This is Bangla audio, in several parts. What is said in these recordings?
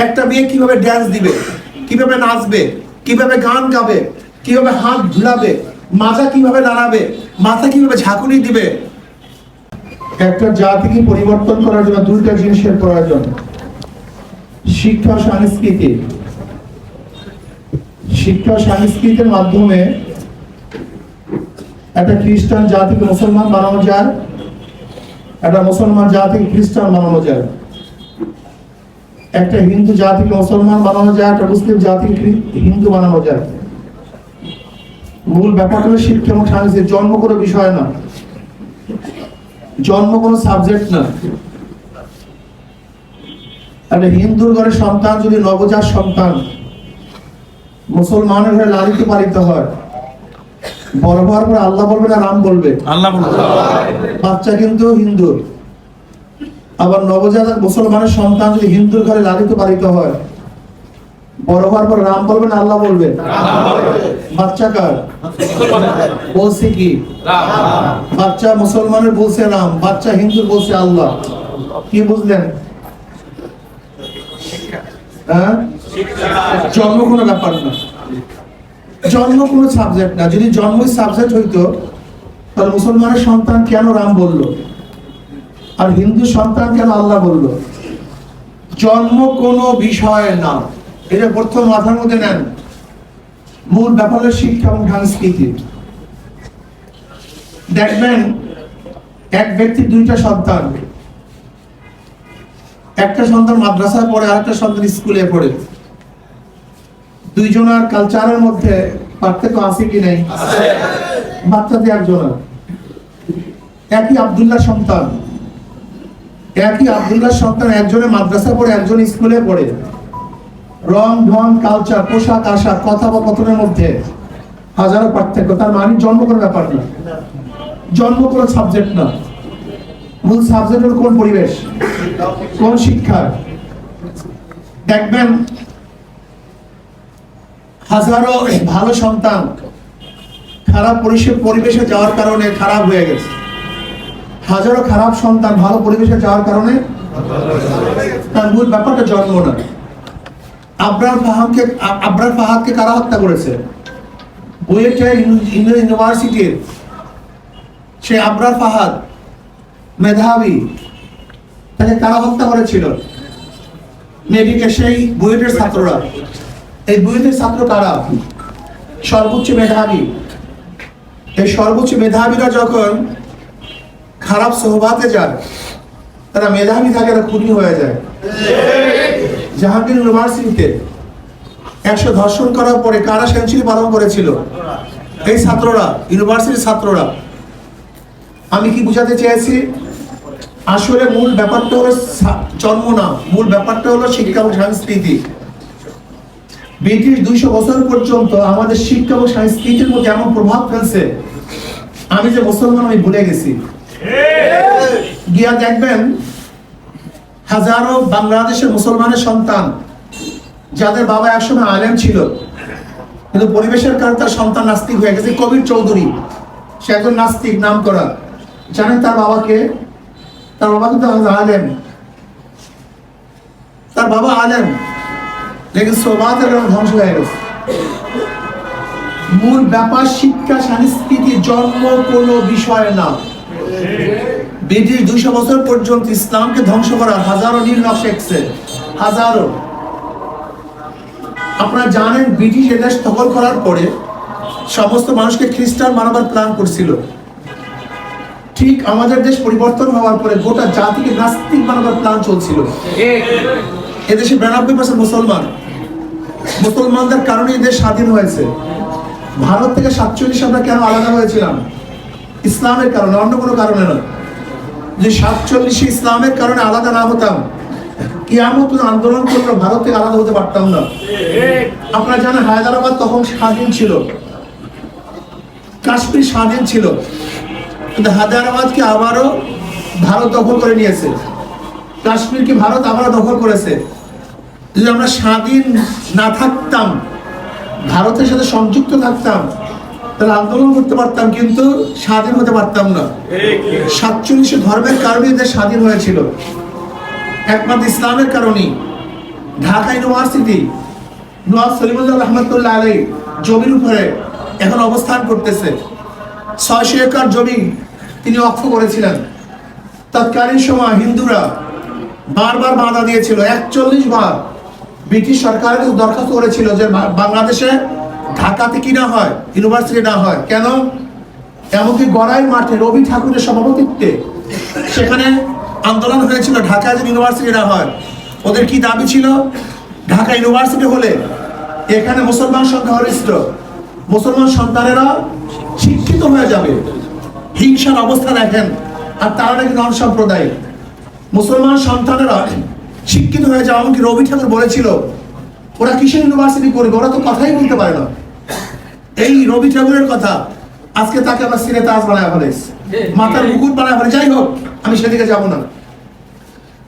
একটা মেয়ে কিভাবে ড্যান্স দিবে, কিভাবে নাচবে, কিভাবে গান গাবে, কিভাবে হাত ধুলাবে, মাজা কিভাবে দাঁড়াবে, মাথা কিভাবে ঝাঁকুনি দিবে। একটা জাতিকে পরিবর্তন করার জন্য দুইটা জিনিসের প্রয়োজন, শিক্ষা ও সংস্কৃতি। শিক্ষা ও সংস্কৃতির মাধ্যমে একটা খ্রিস্টান জাতিকে মুসলমান বানানো যায়, একটা মুসলমান জাতিকে খ্রিস্টান বানানো যায়, একটা হিন্দু জাতিকে মুসলমান বানানো যায়, একটা মুসলিম জাতিকে হিন্দু বানানো যায়। মূল ব্যাপারটা হলো শিক্ষা এবং সংস্কৃতি। জন্ম কোনো বিষয় না, জন্ম কোনো সাবজেক্ট না। একটা হিন্দুর ঘরের সন্তান যদি নবজাত সন্তান মুসলমানের ঘরে লালিত পালিত হয়, বড় হওয়ার পরে আল্লাহ বলবে না রাম বলবে? আল্লাহ বলবে। বাচ্চা কিন্তু হিন্দুর। আবার নবজাত মুসলমানের সন্তান যদি হিন্দুর ঘরে লালিত পালিত হয়, বড় হওয়ার পর রাম বলবে না আল্লাহ বলবে? বাচ্চা কার বলছে কি? বাচ্চা মুসলমানের বলছে রাম, বাচ্চা হিন্দুর বলছে আল্লাহ। কি বুঝলেন? হ্যাঁ, জন্ম কোনো ব্যাপার না, জন্ম কোনো সাবজেক্ট না। যদি জন্মই সাবজেক্ট হইতো তাহলে মুসলমানের সন্তান কেন রাম বললো আর হিন্দু সন্তান কেন আল্লাহ বললো? জন্ম কোনো বিষয় না, এটা প্রথম মাথার মধ্যে নেন। মূল ব্যাপার হলো শিক্ষা এবং সংস্কৃতি। দেখবেন এক ব্যক্তির দুইটা সন্তান, একটা সন্তান মাদ্রাসায় পড়ে আর একটা সন্তান স্কুলে পড়ে, দুইজনের কালচারের মধ্যে পার্থক্য আছে কি নেই? বাচ্চাতে একজনের একই আব্দুল্লাহ সন্তান, একই আব্দুল্লাহ সন্তান, একজনে মাদ্রাসা পড়ে একজন স্কুলে পড়ে, রং ঢং কালচার পোশাক আশাক কথোপকথনের মধ্যে হাজারো পার্থক্য। তার মানে জন্ম কোনো ব্যাপার না, জন্ম কোনো সাবজেক্ট না। মূল সাবজেক্ট হল কোন পরিবেশ, কোন শিক্ষা। দেখবেন হাজারো ভালো সন্তান খারাপ পরিবেশে যাওয়ার কারণে খারাপ হয়ে গেছে, হাজারো খারাপ সন্তান ভালো পরিবেশে যাওয়ার কারণে। তার মূল ব্যাপারটা জন্ম না। আবরার ফাহাদকে কারা হত্যা করেছে? বুয়েটে ইউনিভার্সিটির সে আবরার ফাহাদ মেধাবী, তাকে কারা হত্যা করেছিল? মেডিকে সেই বুয়েটের ছাত্ররা। এই বুয়েটের ছাত্র কারা? সর্বোচ্চ মেধাবী। এই সর্বোচ্চ মেধাবীরা যখন খারাপ সোহবাতে যায়, তারা মেধাবী থাকে, তারা খুনি হয়ে যায়। জাহাঙ্গীর ইউনিভার্সিটিতে 100 ধর্ষণ করার পরে কারা সেঞ্চুরি পালন করেছিল? এই ছাত্ররা, ইউনিভার্সিটির ছাত্ররা। আমি কি বুঝাতে চেয়েছি? আসলে মূল ব্যাপারটা হলো জন্ম না, মূল ব্যাপারটা হলো শিক্ষা এবং সংস্কৃতি। ব্রিটিশ 200 বছর পর্যন্ত আমাদের শিক্ষা এবং সংস্কৃতির মধ্যে এমন প্রভাব ফেলছে, আমি যে মুসলমান আমি ভুলে গেছি। গিয়া দেখবেন হাজারো বাংলাদেশের মুসলমানের সন্তান যাদের বাবা একসময় আলেম ছিল, কিন্তু পরিবেশের কারণে তার সন্তান নাস্তিক হয়ে গেছে। কবির চৌধুরী, সে একজন নাস্তিক নাম করা। জানেন তার বাবাকে? তার বাবা কিন্তু আলেম, তার বাবা আলেম, লেকিন সোবাতের কারণে ধ্বংস হয়ে গেছে। মূল ব্যাপার শিক্ষা সংস্কৃতি, জন্ম কোনো বিষয় না। ব্রিটিশ 200 বছর পর্যন্ত ইসলামকে ধ্বংস করার হাজারো নীল নকশা এঁকেছে, হাজারো। আপনারা জানেন ব্রিটিশ এদেশ দখল করার পরে সমস্ত মানুষকে খ্রিস্টান বানাবার প্ল্যান করছিল। ঠিক আমাদের দেশ পরিবর্তন হওয়ার পরে গোটা জাতিকে নাস্তিক বানাবার প্ল্যান চলছিল। এদেশে 92% মুসলমান, মুসলমানদের কারণে এদেশ স্বাধীন হয়েছে। ভারত থেকে 47 আমরা কেন আলাদা হয়েছিলাম? ইসলামের কারণে, অন্য কোনো কারণে নয়। যে 47 ইসলামের কারণে আলাদা না হতাম, কিয়ামত আন্দোলন করলে ভারত থেকে আলাদা হতে পারতাম না। আপনারা জানেন হায়দ্রাবাদ তখন স্বাধীন ছিল, কাশ্মীর স্বাধীন ছিল, কিন্তু হায়দ্রাবাদকে আবারও ভারত দখল করে নিয়েছে, কাশ্মীরকে ভারত আবারও দখল করেছে। যদি আমরা স্বাধীন না থাকতাম, ভারতের সাথে সংযুক্ত থাকতাম, তাহলে আন্দোলন করতে পারতাম, কিন্তু স্বাধীন হতে পারতাম না। 47 ধর্মের কারণে এদের স্বাধীন হয়েছিল, একমাত্র ইসলামের কারণেই। ঢাকা ইউনিভার্সিটি নওয়াজ সলিমুল্লাহ রহমতুল্লাহ আলাইহি জমির উপরে এখন অবস্থান করতেছে। 600 একর জমি তিনি অক্ষ করেছিলেন। তৎকালীন সময় হিন্দুরা বারবার বাধা দিয়েছিল, 41 বার ব্রিটিশ সরকারের দরখাস্ত করেছিল যে বাংলাদেশে ঢাকাতে কি না হয়, ইউনিভার্সিটি না হয়। কেন? এমনকি গড়াই মাঠে রবি ঠাকুরের সভাপতিত্বে সেখানে আন্দোলন হয়েছিল ঢাকায় যে ইউনিভার্সিটি না হয়। ওদের কি দাবি ছিল? ঢাকা ইউনিভার্সিটি হলে এখানে মুসলমান সংখ্যা গরিষ্ঠ, মুসলমান সন্তানেরা শিক্ষিত হয়ে যাবে। হিংসার অবস্থা দেখেন, আর তারা নাকি নন সাম্প্রদায়িক। মুসলমান সন্তানেরা শিক্ষিত হয়ে যাওয়া, এমনকি রবি ঠাকুর বলেছিল ওরা কিসের ইউনিভার্সিটি করবে, ওরা তো কথাই বলতে পারে না। এই রবি ঠাকুরের কথা আজকে তাকে আমরা সিনে তাজ বানায় ফেলেছি, মাথার মুকুট বানায় ফেলে। যাই হোক, আমি সেদিকে যাব না।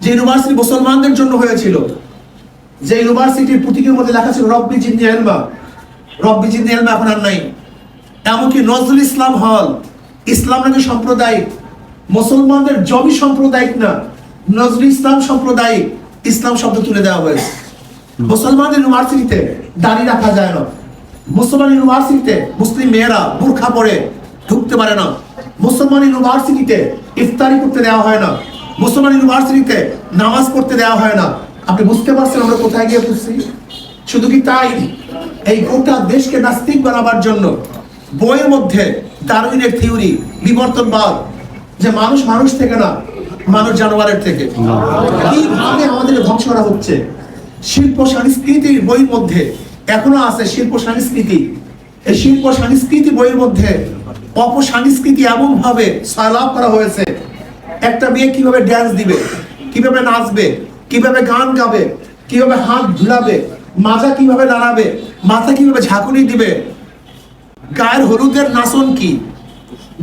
যে ইউনিভার্সিটি মুসলমানদের জন্য হয়েছিল, যে ইউনিভার্সিটির প্রতীকের মধ্যে লেখা ছিল রব্বি জিন্দি এলমা, রব্বি জিন্দি এলমা এখন আর নাই। এমনকি নজরুল ইসলাম হল, ইসলাম নাকি সাম্প্রদায়িক, মুসলমানদের জমি সাম্প্রদায়িক না, নজরুল ইসলাম সাম্প্রদায়িক, ইসলাম শব্দ তুলে দেওয়া হয়েছে। মুসলমানদের ইউনিভার্সিটিতে দাড়ি রাখা যায় না। মুসলমান ইউনিভার্সিটিতে মুসলিম মেয়েরা বুরখা পরে ঢুকতে পারে না। মুসলমান ইউনিভার্সিটিতে ইফতারি করতে দেওয়া হয় না। মুসলমান ইউনিভার্সিটিতে নামাজ পড়তে দেওয়া হয় না। আপনি বুঝতে পারছেন আমরা কোথায় গিয়ে পড়ছি? শুধু কি তাই, এই গোটা দেশকে নাস্তিক বানাবার জন্য বইয়ের মধ্যে ডারউইনের থিওরি, বিবর্তনবাদ, যে মানুষ মানুষ থেকে না, মানুষ জানোয়ারের থেকে, কিভাবে আমাদের ধ্বংস করা হচ্ছে। শিল্প সংস্কৃতির বইয়ের মধ্যে এখনো আছে শিল্প সংস্কৃতি। এই শিল্প সংস্কৃতি বইয়ের মধ্যে অপসংস্কৃতি এমন ভাবে সয়লাভ করা হয়েছে। একটা মেয়ে কিভাবে ড্যান্স দিবে, কিভাবে নাচবে, কিভাবে গান গাবে, কিভাবে হাত ঝুলাবে, মাজা কিভাবে নাড়াবে, মাথা কিভাবে ঝাঁকুনি দিবে, গায়ের হলুদের নাচন কি,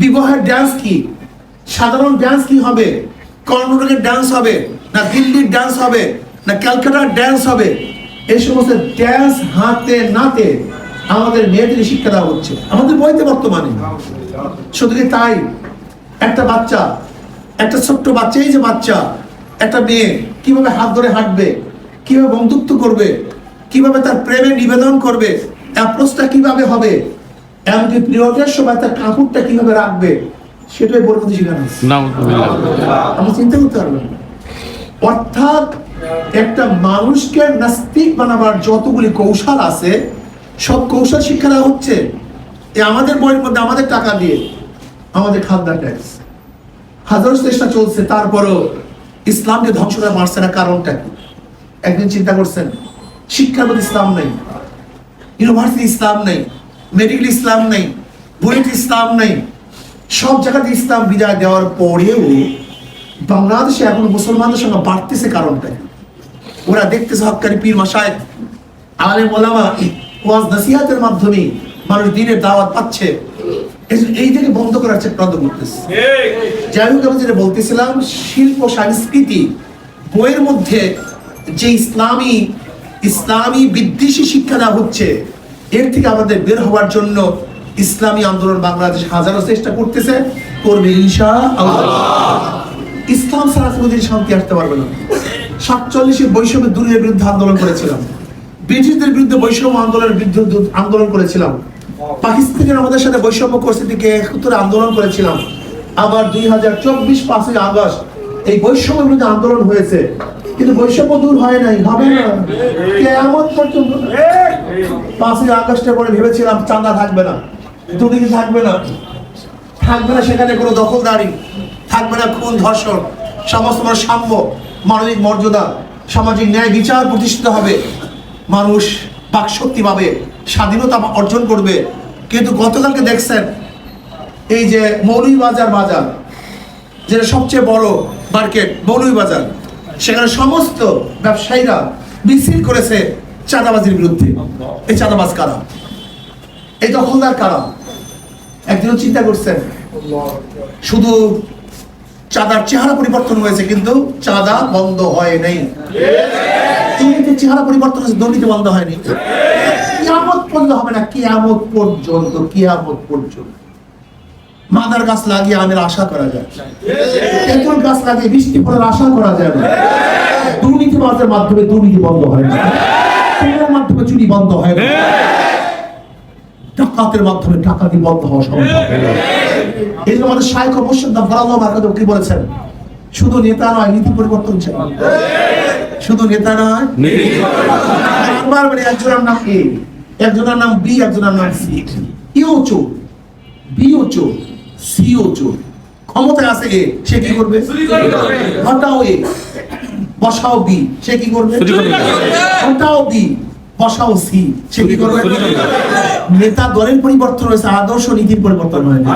বিবাহের ড্যান্স কি, সাধারণ ড্যান্স কি হবে, কর্ণাটকের ড্যান্স হবে না দিল্লির ড্যান্স হবে না ক্যালকাটার ড্যান্স হবে, এই সমস্ত ড্যান্স হাতে নাতে আমাদের মেয়েদের শিক্ষা দেওয়া হচ্ছে আমাদের বইতে বর্তমানে। শুধু কি তাই, একটা বাচ্চা, একটা ছোট্ট বাচ্চা, এই যে বাচ্চা, একটা মেয়ে কিভাবে হাত ধরে হাঁটবে, কিভাবে বন্ধুত্ব করবে, কিভাবে তার প্রেমে নিবেদন করবে, অ্যাপ্রোচটা কিভাবে হবে, এমনকি পিরিয়ডের সময় তার কাপড়টা কিভাবে রাখবে, সেটাই বলে মধ্যে শেখানো হচ্ছে। আমরা চিন্তা করতে পারবেন। অর্থাৎ একটা মানুষকে নাস্তিক বানাবার যতগুলি কৌশল আছে, সব কৌশল শিক্ষা দেওয়া হচ্ছে আমাদের বইয়ের মধ্যে, আমাদের টাকা দিয়ে, আমাদের খাদ্য ট্যাক্স। হাজারো চেষ্টা চলছে, তারপরও ইসলামকে ধ্বংস করা পারছে না। কারণটা কি? একদিন চিন্তা করছেন, শিক্ষার মধ্যে ইসলাম নেই, ইউনিভার্সিটি ইসলাম নেই, মেডিকেল ইসলাম নেই, বুয়েট ইসলাম নেই, সব জায়গাতে ইসলাম বিদায় দেওয়ার পরেও বাংলাদেশে এখন মুসলমানদের সঙ্গে বাড়তেছে। কারণটা ওরা দেখতেছে হক্কানি পীর মাশায়েখ, আলেম ওলামা ওয়াজ নসিহতের মাধ্যমে মানুষ দ্বীনের দাওয়াত পাচ্ছে, এই থেকে বন্ধ করার চেষ্টা করতেছে। যাই হোক, আমি যেটা বলতেছিলাম, শিল্প সংস্কৃতি বইয়ের মধ্যে যে ইসলামী বিদ্বেষী শিক্ষা দেওয়া হচ্ছে, এর থেকে আমাদের বের হওয়ার জন্য ইসলামী আন্দোলন বাংলাদেশ হাজারো চেষ্টা করতেছে, করবে ইনশাআল্লাহ। ইসলাম ছাড়া কোনোদিন শান্তি আসতে পারবে না। 47 বৈষম্য দূরের বিরুদ্ধে আন্দোলন করেছিলাম, ব্রিটিশদের বিরুদ্ধে বৈষম্য আন্দোলনের বিরুদ্ধে আন্দোলন করেছিলাম, পাকিস্তানের আমাদের সাথে বৈষম্য করছে দিকে 71 আন্দোলন করেছিলাম। আবার 2024 5ই আগস্ট এই বৈষম্যের বিরুদ্ধে আন্দোলন হয়েছে, কিন্তু বৈষম্য দূর হয় নাই, হবে না কিয়ামত পর্যন্ত। 5ই আগস্টের পরে ভেবেছিলাম চাঁদা থাকবে না, দুর্নীতি থাকবে না, সেখানে কোনো দখলদারি থাকবে না, খুন ধর্ষণ, সমস্ত সাম্য, মানবিক মর্যাদা, সামাজিক ন্যায় বিচার প্রতিষ্ঠিত হবে, মানুষ বাকশক্তি পাবে, স্বাধীনতা অর্জন করবে। কিন্তু গতকালকে দেখছেন এই যে মৌলভীবাজার বাজার, যেটা সবচেয়ে বড় মার্কেট মৌলভীবাজার, সেখানে সমস্ত ব্যবসায়ীরা মিছিল করেছে চাঁদাবাজির বিরুদ্ধে। এই চাঁদাবাজ কারা? এই দখলদার কারা? একদিনও চিন্তা করছেন? শুধু চাঁদার চেহারা পরিবর্তন হয়েছে, কিন্তু চাঁদা বন্ধ হয় নাই। দুর্নীতির চেহারা পরিবর্তন হয়েছে, দুর্নীতি বন্ধ হয়নি। কিয়ামত পর্যন্ত হবে না, কিয়ামত পর্যন্ত, কিয়ামত পর্যন্ত। মাদার গাছ লাগিয়ে আমের আশা করা যায়, তেঁতুল গাছ লাগিয়ে বৃষ্টি পড়ার আশা করা যায় না। দুর্নীতিবাজের মাধ্যমে দুর্নীতি বন্ধ হয় না, চুরির মাধ্যমে চুরি বন্ধ হয় না, ডাকাতের মাধ্যমে ডাকাতি বন্ধ হওয়া সম্ভব। এই জন্য আমাদের শাইখ মুর্শিদ দাফরাল্লাহ বারাকাতুহু কি বলেছেন, শুধু নেতা নয় নীতি পরিবর্তন চাই। শুধু নেতা নয় নীতি পরিবর্তন। একবার বলি, একজনের নাম এ, একজনের নাম বি, একজনের নাম সি। ইও চোর, বিও চোর, সিও চোর। ক্ষমতায় আছে এ, সে কি করবে? হটাও এ, বসাও বি, সে কি করবে? হটাও বি, বসাও সি, সে কি করবে? নেতা দলের পরিবর্তন হয়েছে, আদর্শ নীতির পরিবর্তন হয় না।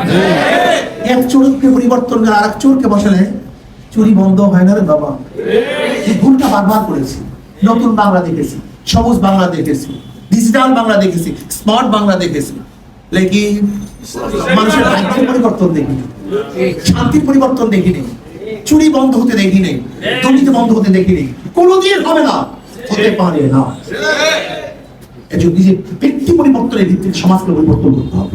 এক চোরকে পরিবর্তন করে আরেক চোরকে বসালে চুরি বন্ধ হয় না রে বাবা। এই ভুলটা বারবার করেছি। নতুন বাংলা দেখেছি, সবুজ বাংলা দেখেছি, ডিজিটাল বাংলা দেখেছি, স্মার্ট বাংলা দেখেছি, লেকিন মানুষের ভাগ্যের পরিবর্তন দেখিনি, শান্তির পরিবর্তন দেখিনি, চুরি বন্ধ হতে দেখিনি, দুর্নীতি বন্ধ হতে দেখিনি। কোনোদিন হবে না, হতে পারে না। নিজের ব্যক্তি পরিবর্তনের ভিত্তিতে সমাজকে পরিবর্তন করতে হবে।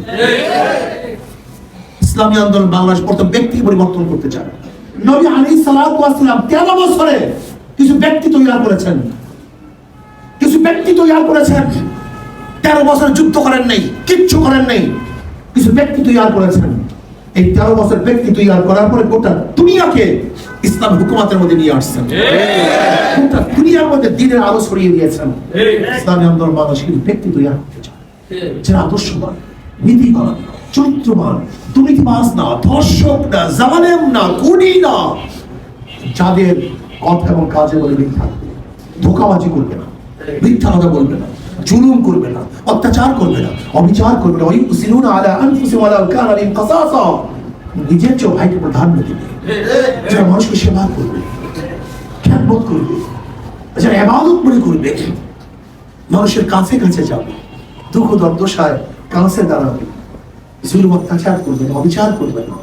ইসলামী আন্দোলন বাংলাদেশ প্রথম ব্যক্তি পরিবর্তন করতে চায়। নবী আলাইহিস সালাতু ওয়াস সালাম 13 বছরে কিছু ব্যক্তি তৈরি করেছেন, কিছু ব্যক্তি তৈরি করেছেন। 13 বছর যুদ্ধ করেন নাই, কিচ্ছু করেন নাই, কিছু ব্যক্তি তৈরি করেছেন। এই 13 বছর ব্যক্তি তৈরি করার পরে গোটা দুনিয়াকে ইসলাম হুকুমতের মধ্যে নিয়ে আসছেন, গোটা দুনিয়ার মধ্যে দ্বীনের আলো ছড়িয়ে দিয়েছেন। ইসলামী আন্দোলন বাংলাদেশ কিন্তু ব্যক্তি তৈরি করতে চায়, যারা আদর্শবান, নীতিবান, চরিত্রবান, দুর্নীতিবাজ না, ধর্ষক না, জালেম না, খুনি না, যাদের কথা এবং কাজে বলে মিথ্যা, ধোঁকাবাজি করবে না, মিথ্যা কথা বলবে না, জুলুম করবে না, অত্যাচার করবে না, অবিচার করবে না, ওয়ায়ুসিলুনা আলা আনফুসিহিম ওয়ালাউ কানা লিহিম কাসাসা, নিজের চেয়ে ভাইকে প্রাধান্য দিবে, যারা মানুষকে সেবা করবে, খেদমত করবে, যারা ইবাদত মনে করবে, মানুষের কাছে কাছে যাবে, দুঃখ দুর্দশায় কাছে দাঁড়াবে, জুলুম অত্যাচার করবে না, অবিচার করবে না।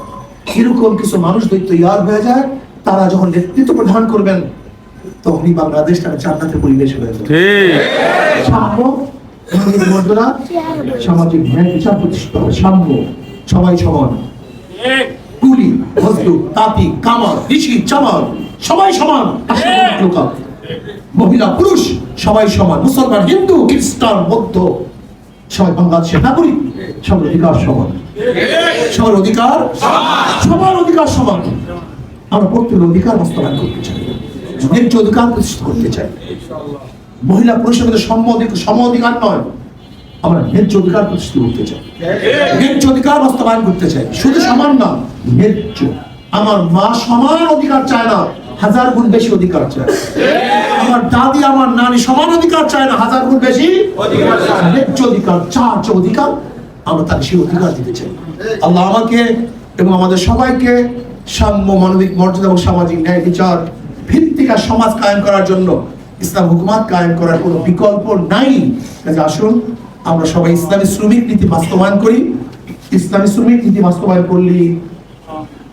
এরকম কিছু মানুষ দৈত্য ইয়ার হয়ে যায়, তারা যখন নেতৃত্ব প্রদান করবেন তখনই বাংলাদেশটা জান্নাতের পরিবেশ হয়ে যাবে। সাম্য, সামাজিক মর্যাদা, সামাজিক ন্যায় বিচার প্রতিষ্ঠিত হবে। সাম্য, সবাই সমান, কুলি, মজদুর, তাঁতি, কামার, ঋষি, চামার সবাই সমান। মহিলা পুরুষ সবাই সমান, মুসলমান, হিন্দু, খ্রিস্টান, বৌদ্ধ সবাই বাংলাদেশের নাগরিক, সবার অধিকার সমান, সবার অধিকার, সবার অধিকার সমান। আমরা প্রত্যেকের অধিকার বাস্তবায়ন করতে চাই, ন্যায্য অধিকার প্রতিষ্ঠা করতে চাই। মহিলা পুরুষের মধ্যে সম অধিকার নয়, আমরা ন্যায্য অধিকার প্রতিষ্ঠা করতে চাই, ন্যায্য অধিকার বাস্তবায়ন করতে চাই। শুধু সমান না, ন্যায্য। আমার মা সমান অধিকার চায় না, 1000 গুণ বেশি অধিকার চায়। আমার দাদি, আমার নানি সমান অধিকার চায় না, 1000 গুণ বেশি অধিকার চায়। ন্যায্য অধিকার, চার্য অধিকার, আমরা তাকে সেই অধিকার দিতে চাই। আল্লাহ আমাকে এবং আমাদের সবাইকে সাম্য, মানবিক মর্যাদা এবং সামাজিক ন্যায় বিচার ভিত্তিক সমাজ কায়েম করার জন্য, ইসলাম হুকুমত কায়েম করার কোনো বিকল্প নাই। কাজে আসুন আমরা সবাই ইসলামী শ্রমিক নীতি বাস্তবায়ন করি। ইসলামী শ্রমিক নীতি বাস্তবায়ন করলি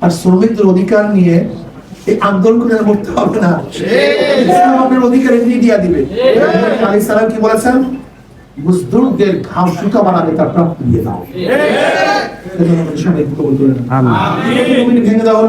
আর শ্রমিকদের অধিকার নিয়ে এই আন্দোলন করে করতে হবে না, ইসলাম আপনার অধিকার এমনি দিয়ে দিবে। আলাইহিস সালাম কি বলেছেন? মজদুরদের ঘাম সুতা বানাবে তার প্রাপ্তি দিয়ে দাও। আমিন। ভেঙে দাও।